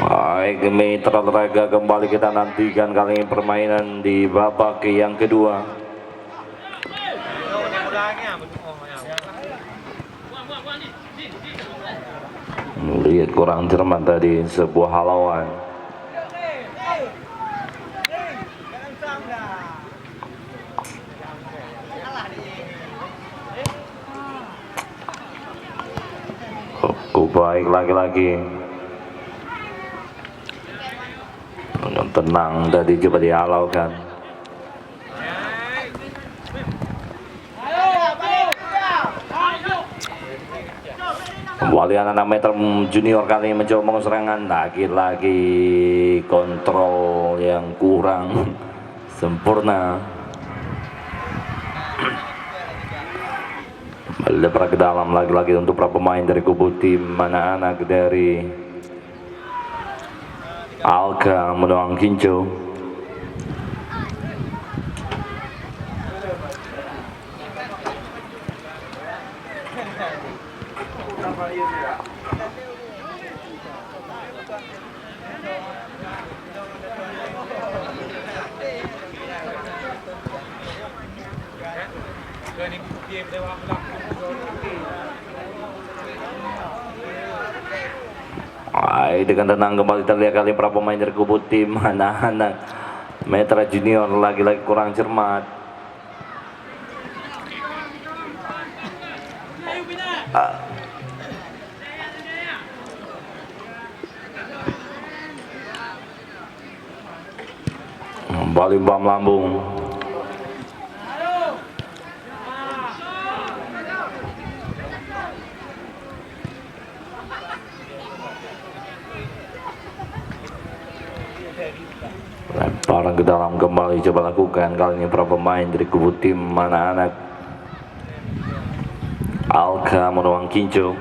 Baik, Mitra Olahraga kembali kita nantikan kali ini permainan di babak yang kedua. Lihat kurang cermat tadi sebuah halauan. Baik lagi-lagi. Tenang tadi coba dihalaukan. Kembali anak-anak Meter Junior kali ini mencoba mengusir serangan, lagi-lagi kontrol yang kurang sempurna. Lebar ke dalam lagi-lagi untuk para pemain dari kubu tim anak-anak dari Alka Menuang Kinco. Dengan tenang kembali terlihat kali para pemain dari kubu tim anak-anak Metra Junior lagi-lagi kurang cermat. Kembali bam lambung. Lemparan ke dalam kembali coba lakukan kali ini para pemain dari kubu tim anak-anak Alka Menuang Kinco.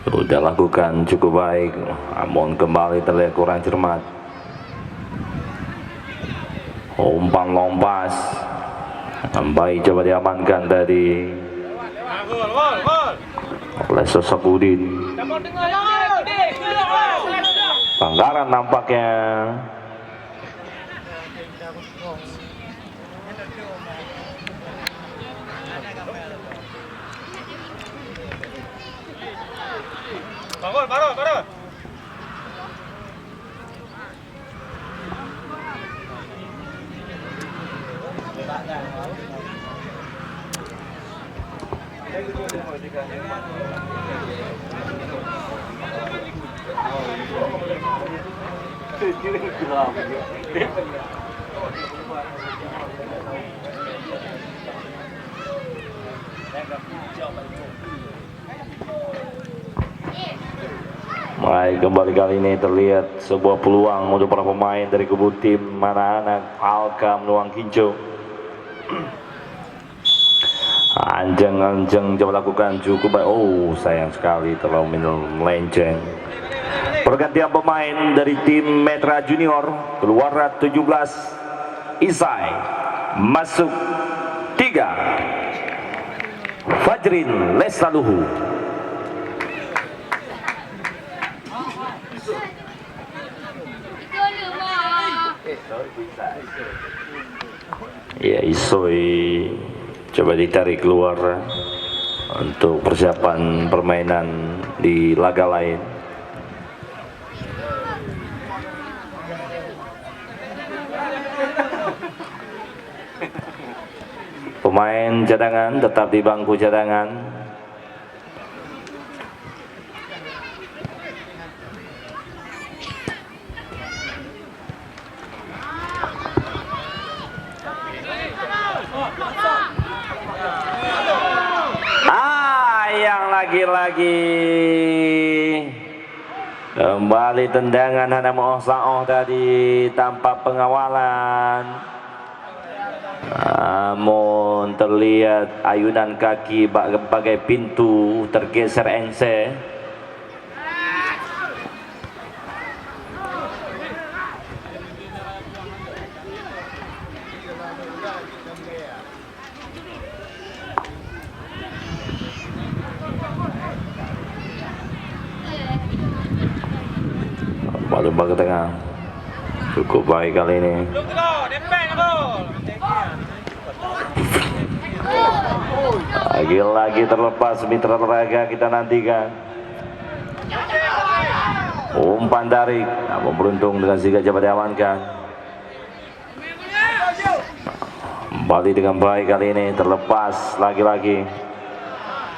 Sudah lakukan cukup baik, namun kembali terlihat kurang cermat. Umpan lompas baik coba diamankan tadi oleh sosok Udin. Pelanggaran nampaknya. Baru. Baik, kembali kali ini terlihat sebuah peluang untuk para pemain dari kubu tim anak-anak Alka Menuang Kinco. Anjeng coba lakukan cukup baik. Oh, sayang sekali terlalu melenceng. Pergantian pemain dari tim Metra Junior, keluar 17 Isai, masuk 3 Fajrin Lestaluhu. Ya, Isoi coba ditarik keluar untuk persiapan permainan di laga lain. Pemain cadangan tetap di bangku cadangan. Yang lagi-lagi kembali tendangan Hana Mo'oh tadi tanpa pengawalan, namun terlihat ayunan kaki bagai pintu tergeser engse. ke tengah. Cukup baik kali ini. Lagi-lagi terlepas mitra olahraga kita nantikan. Umpan tarik, namun beruntung dengan si Gajah diamankan. Kembali dengan baik kali ini, terlepas lagi-lagi.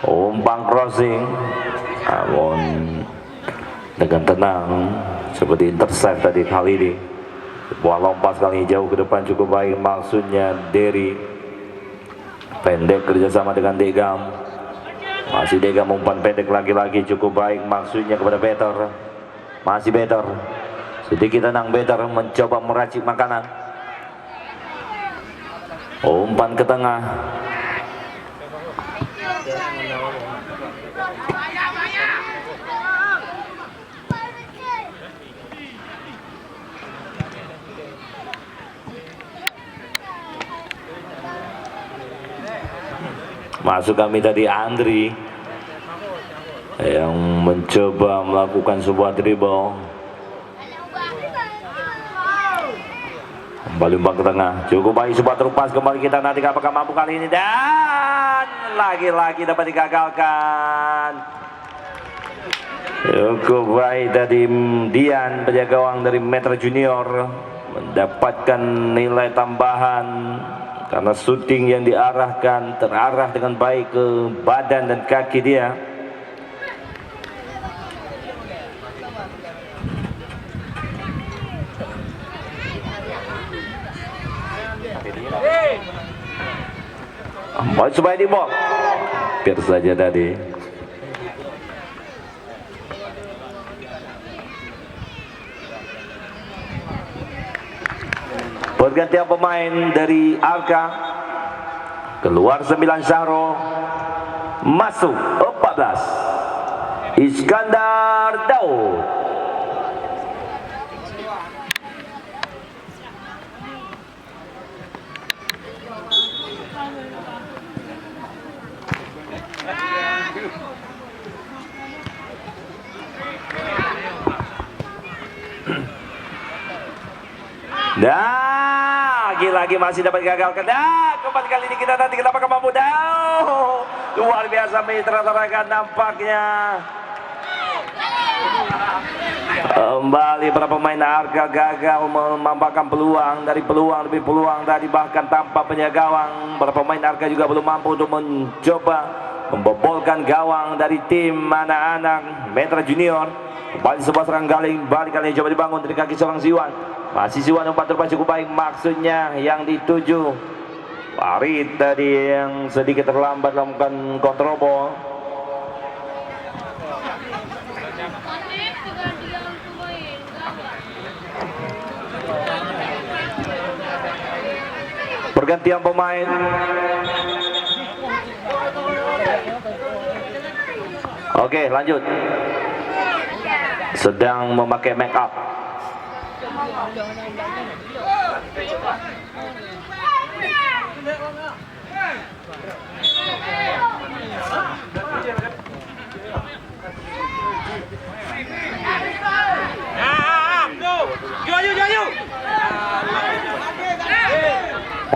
Umpan crossing, namun dengan tenang seperti intercept tadi kali ini. Sebuah lompat kali ini jauh ke depan cukup baik, maksudnya Derry. Pendek kerjasama dengan Degam. Masih Degam umpan pendek lagi-lagi cukup baik, maksudnya kepada Better. Masih Better, sedikit tenang Better mencoba meracik makanan. Umpan ke tengah. Masuk kami tadi Andri yang mencoba melakukan sebuah dribble. Kembali umpan ke tengah, cukup baik sebuah terupas. Kembali kita nanti apakah mampu kali ini, dan lagi-lagi dapat digagalkan. Cukup baik tadi Dian, penjaga gawang dari Metro Junior, mendapatkan nilai tambahan karena syuting yang diarahkan terarah dengan baik ke badan dan kaki dia. Baik supaya di box, biar saja tadi. Pergantian pemain dari Arka, keluar 9 Syahro, masuk 14 Iskandar Daud. Nah, lagi-lagi masih dapat gagalkan. Nah, kembali kali ini kita nanti kenapa mampu. Luar biasa mitra olahraga nampaknya. Kembali para pemain Arka gagal memanfaatkan peluang. Dari peluang lebih peluang tadi, bahkan tanpa penjaga gawang. Para pemain Arka juga belum mampu untuk mencoba membobolkan gawang dari tim anak-anak Metro Junior. Kembali sebuah serang galing, balik kali coba dibangun dari kaki seorang Siwan. Masih Siwan umpan terpas cukup baik, maksudnya yang dituju Farid tadi yang sedikit terlambat melakukan kontrol ball. Pergantian pemain. Oke, lanjut. Sedang memakai make up.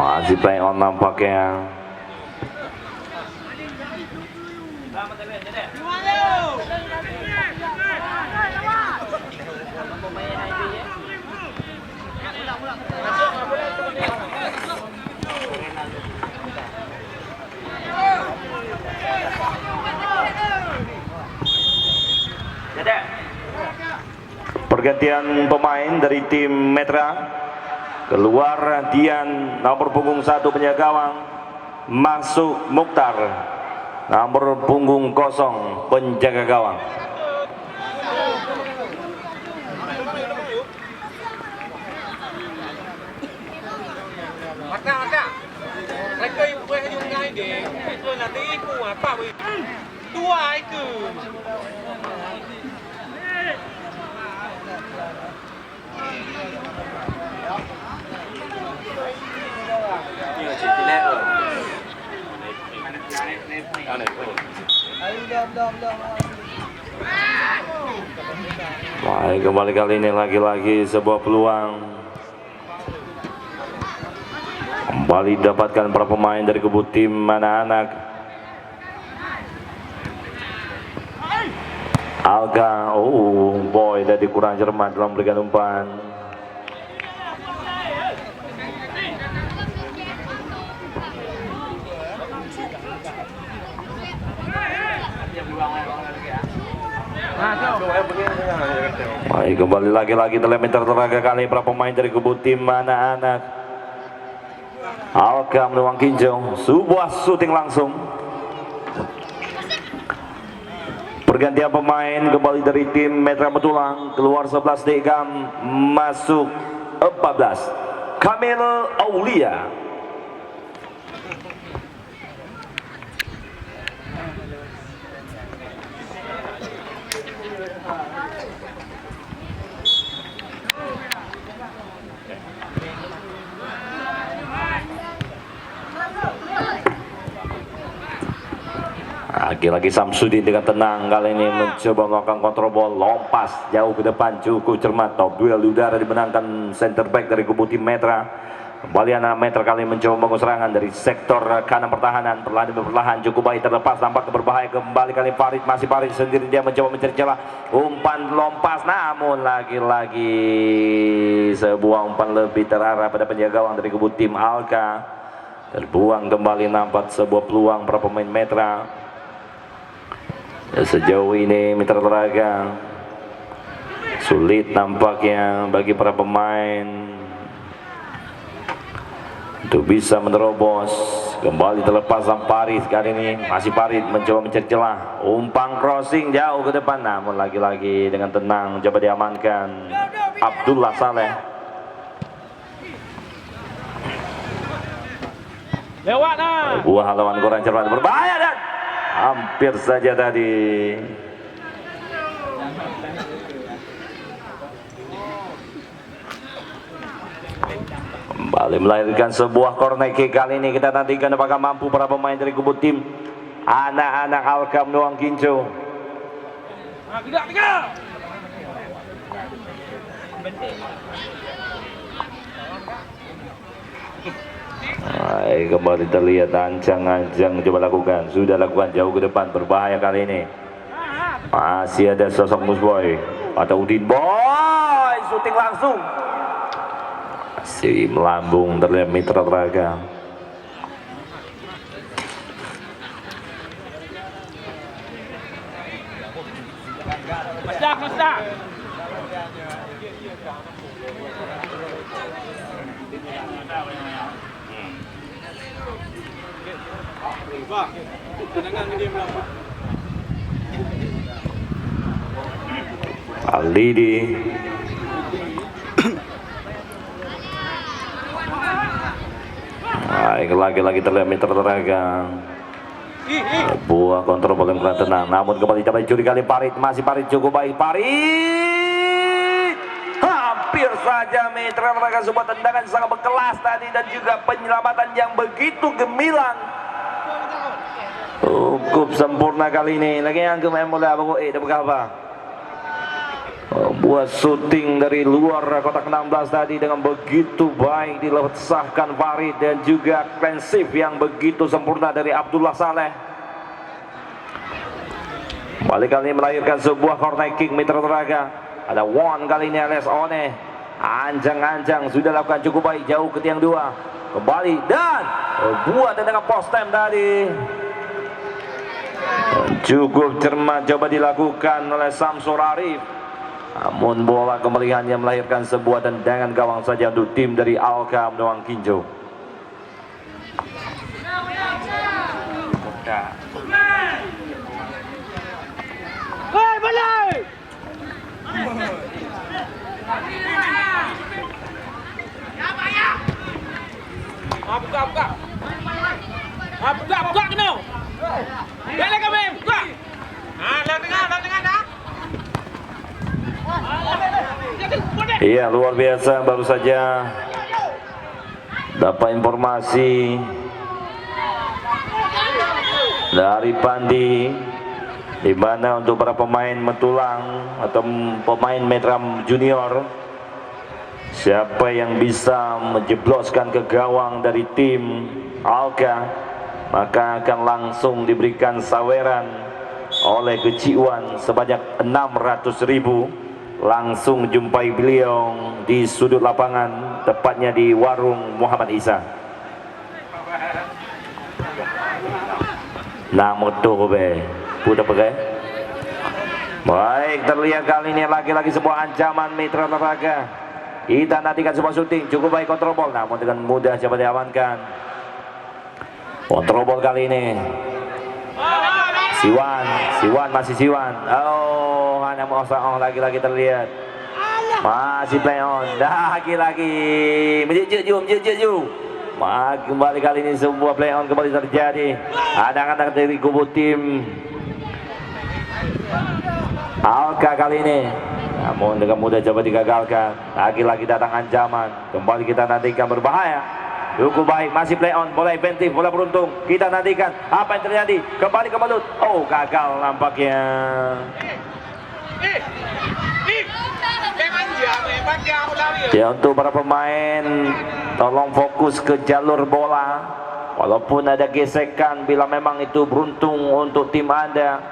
Masih play on nampaknya. Pergantian pemain dari tim Metra. Keluar Dian, nomor punggung 1 penjaga gawang. Masuk Mukhtar, nomor punggung 0 penjaga gawang. Mata. Mereka ibu yang ngai deh. Itu nanti ibu apa? Dua itu. Kembali kali ini lagi-lagi sebuah peluang. Kembali dapatkan para pemain dari kubu tim anak-anak. Alga, boy, tadi kurang cermat dalam memberikan umpan. Baik, kembali lagi-lagi telemeter teraga kali para pemain dari kubu tim anak-anak. Alga menuang kinjau, sebuah syuting langsung. Pergantian pemain kembali dari tim Metra Betulang, keluar 11 Dekam, masuk 14 Kamil Aulia. Lagi-lagi Samsudin dengan tenang kali ini mencoba melakukan kontrol bola, lompas jauh ke depan, cukup cermat. Top duel udara dimenangkan center back dari kubu tim Metra. Kembali anak Metra kali ini mencoba membangun serangan dari sektor kanan pertahanan, perlahan cukup baik, terlepas tampak berbahaya. Kembali kali Farid, masih Farid sendiri, dia mencoba mencari celah, umpan lompas, namun lagi-lagi sebuah umpan lebih terarah pada penjaga gawang dari kubu tim Alka. Terbuang kembali, nampak sebuah peluang para pemain Metra. Ya, sejauh ini Mitra Teraga sulit nampaknya bagi para pemain untuk bisa menerobos. Kembali terlepas Farid kali ini, masih Farid mencoba mencari celah, umpan crossing jauh ke depan, namun lagi-lagi dengan tenang coba diamankan Abdullah Saleh. Lewat lah. Buah lawan kurang cermat, berbahaya dan hampir saja tadi. Kembali melahirkan sebuah corner kick. Kali ini kita nantikan apakah mampu para pemain dari kubu tim anak-anak Alka menuang kincu. Tiga. Baik, kembali terlihat ancang-ancang coba lakukan, sudah lakukan jauh ke depan, berbahaya kali ini. Masih ada sosok Musboy atau Udin Boy, syuting langsung, masih melambung terlihat Mitra Teraga. Masdak. Alidi lagi-lagi terlihat Mitra Teraga. Buah kontrol bola yang kurang tenang, namun kembali coba dicuri kali Farid, masih Farid cukup baik, Farid hampir saja Mitra Teraga sebuah tendangan sangat berkelas tadi dan juga penyelamatan yang begitu gemilang. Cukup sempurna kali ini, lagi yang kemain mulai apa? Buat syuting dari luar kotak 16 tadi dengan begitu baik dilesahkan Farid dan juga clean save yang begitu sempurna dari Abdullah Saleh. Balik kali ini melahirkan sebuah corner kick Mitra Teraga. Ada one kali ini alias One, anjang-anjang sudah lakukan cukup baik jauh ke tiang 2. Kembali dan buat dengan post time tadi. Cukup cermat coba dilakukan oleh Samsur Arif, namun bola kembali hanya melahirkan sebuah tendangan gawang saja untuk tim dari Alka menuang kinjo. Hei, balik! Buka kena. Balik kami, buka. Lang tengah dah. Iya, luar biasa, baru saja dapat informasi dari Pandi di mana untuk para pemain Metulang atau pemain Metra Junior, siapa yang bisa menjebloskan ke gawang dari tim Alka maka akan langsung diberikan saweran oleh Keciuan sebanyak 600.000. Langsung jumpai beliau di sudut lapangan, tepatnya di warung Muhammad Isa. Nah, motor be, putar pakai. Baik, terlihat kali ini lagi-lagi sebuah ancaman Mitra Olahraga. Kita nantikan sebuah syuting, cukup baik kontrol ball, namun dengan mudah coba diamankan. Kontrol ball kali ini. Siwan masih Siwan. Oh, hanya mau lagi-lagi terlihat. Masih play on, lagi-lagi menjeju. Kembali kali ini sebuah play on kembali terjadi. Anak-anak dari kubu tim Alka kali ini, namun dengan mudah coba digagalkan. Lagi-lagi datang ancaman, kembali kita nantikan berbahaya. Cukup baik, masih play on, bola inventif, bola beruntung. Kita nantikan apa yang terjadi. Kembali ke Balut. Oh, gagal nampaknya. Ya, untuk para pemain tolong fokus ke jalur bola. Walaupun ada gesekan, bila memang itu beruntung untuk tim Anda,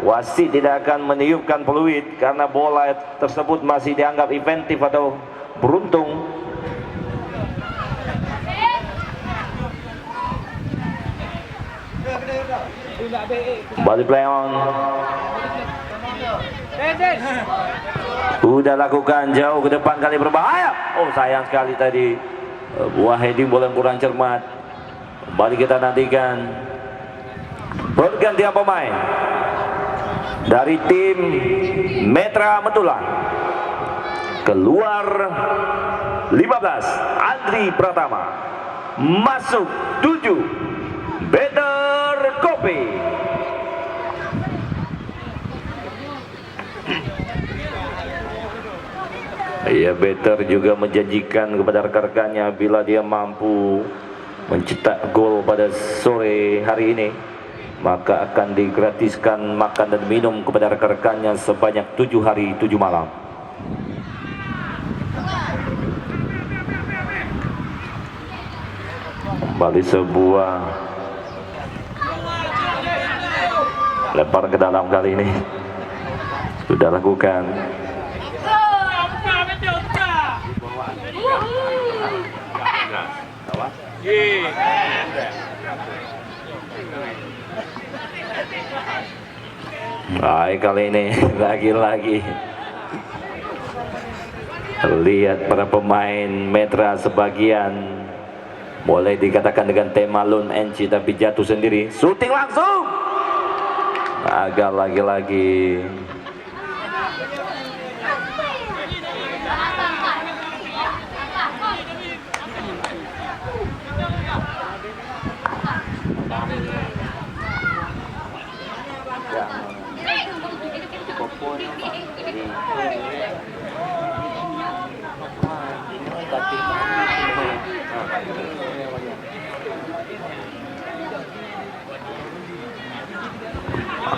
wasit tidak akan meniupkan peluit karena bola tersebut masih dianggap inventif atau beruntung. Balik play on. Udah lakukan jauh ke depan kali berbahaya. Oh, sayang sekali tadi buah heading bola yang kurang cermat. Kembali kita nantikan pergantian pemain dari tim Metra Metulang. Keluar 15 Andri Pratama, masuk 7 Better Kopi. Ya, Better juga menjanjikan kepada rekan-rekannya bila dia mampu mencetak gol pada sore hari ini, maka akan digratiskan makan dan minum kepada rekan-rekannya sebanyak 7 hari 7 malam. Kembali sebuah lempar ke dalam kali ini sudah lakukan. Baik, kali ini lagi-lagi lihat para pemain Metra sebagian boleh dikatakan dengan tema lone NC tapi jatuh sendiri. Shooting langsung gagal lagi-lagi.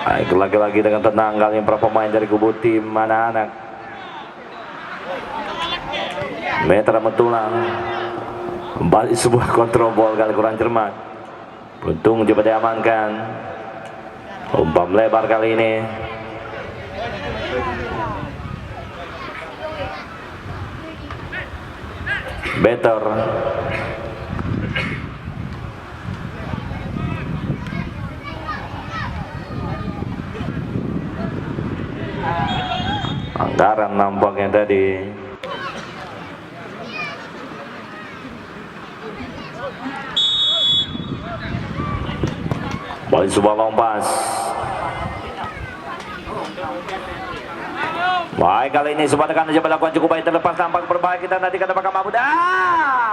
Baik, lagi-lagi dengan tenang kali para pemain dari kubu tim anak-anak Metra Metulang. Kembali sebuah kontrol ball kali kurang cermat. Beruntung coba diamankan. Umpan lebar kali ini. Better. Anggaran nampaknya tadi. Balik sebuah lompas. Baik, kali ini sebuah tekanan coba lakukan cukup baik, terlepas tampak berbahaya. Kita nanti apakah mampu.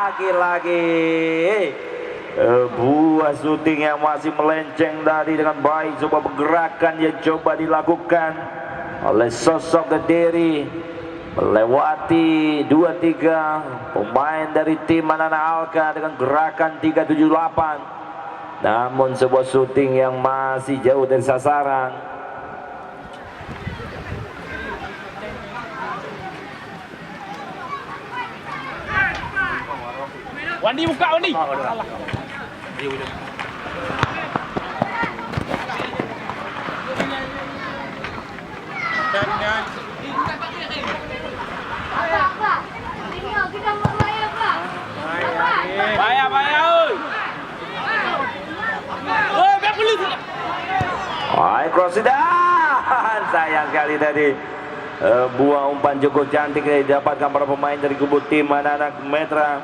Lagi-lagi buah syuting yang masih melenceng tadi dengan baik. Sebuah pergerakan yang coba dilakukan oleh sosok Kediri melewati 2-3 pemain dari tim anak-anak Alka dengan gerakan 378. Namun sebuah syuting yang masih jauh dari sasaran. Wandi buka Wandi. Dan Bayar oi. Oi, biar beli. Wah, cross dan sayang sekali tadi. Buah umpan cukup cantik didapatkan para pemain dari kubu tim anak-anak Metra.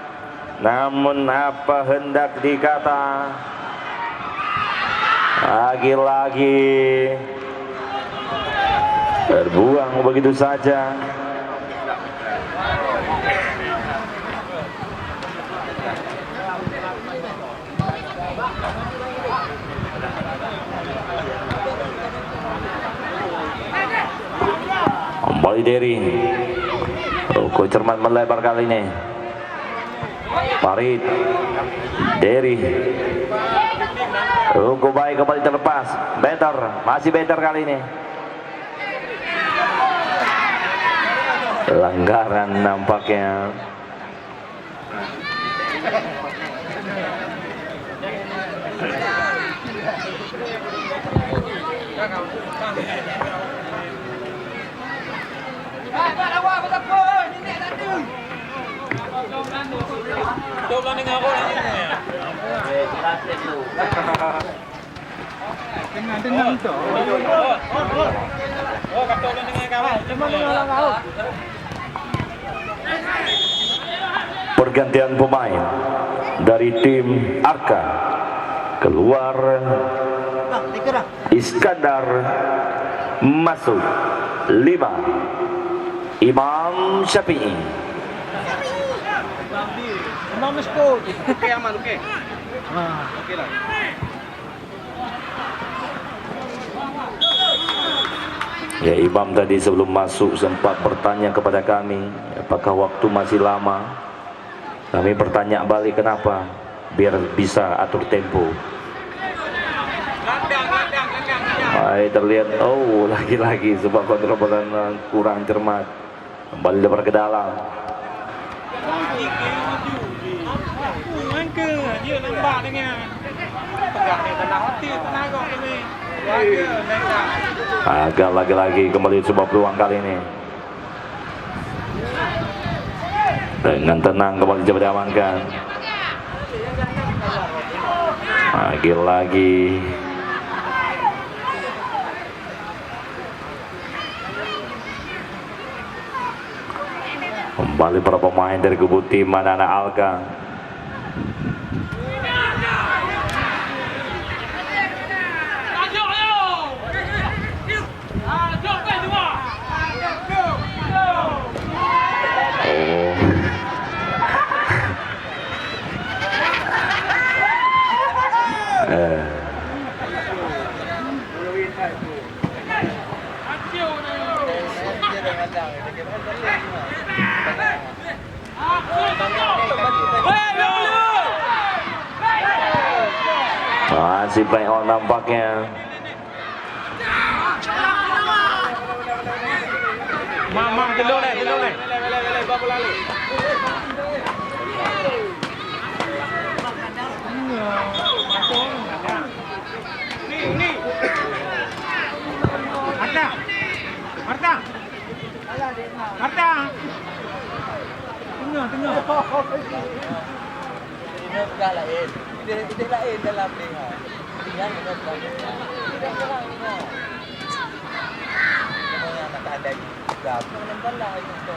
Namun apa hendak dikata, lagi-lagi terbuang begitu saja. Kembali Derry. Ruko cermat melebar kali ini. Farid, Derry. Ruko baik kembali terlepas. Better, masih better kali ini. Pelanggaran nampaknya. Coba dengan aku ini. Tenang tu. Oh, kata dengan kawan. Cuma dengan kau. Pergantian pemain dari tim Arka. Keluar Iskandar, masuk 5 Imam Syafi'i. Imam Mesko. Okey aman okey. Okey lah. Ya, Imam tadi sebelum masuk sempat bertanya kepada kami apakah waktu masih lama. Kami bertanya balik kenapa, biar bisa atur tempo. Terlihat lagi-lagi sebab kontrol kurang cermat, kembali lebar ke dalam. Angka dia nampak dengan pegang ni tenang hati tenang kau ni. Agak lagi-lagi kembali sebuah peluang kali ini. Dengan tenang kembali coba diamankan. Lagi-lagi kembali para pemain dari kubu tim anak-anak Alka. Masih play on nampaknya. Mama gelung ni. Bawa bola ni. Ni. Marta. Tengah. Tidak lain. Tidak lain dalam ni. Tinggal tidak kurangnya. Semua anak ada juga. Nampak lah itu.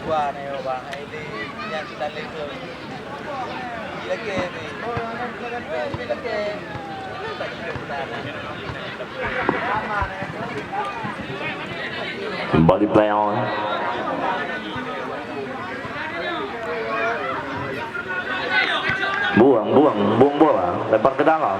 Dua nih bang, ini yang kita lihat lagi Kembali play on. Buang bola, lempar ke dalam.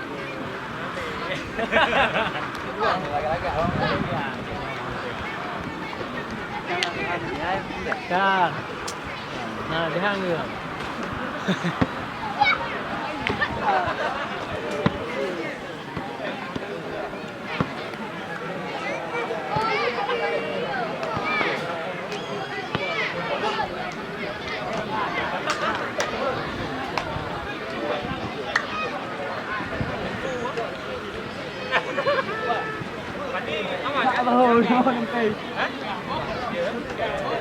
Agak-agak. Kan. Nah, dia hang dia. Berarti aman ya? Oh, no,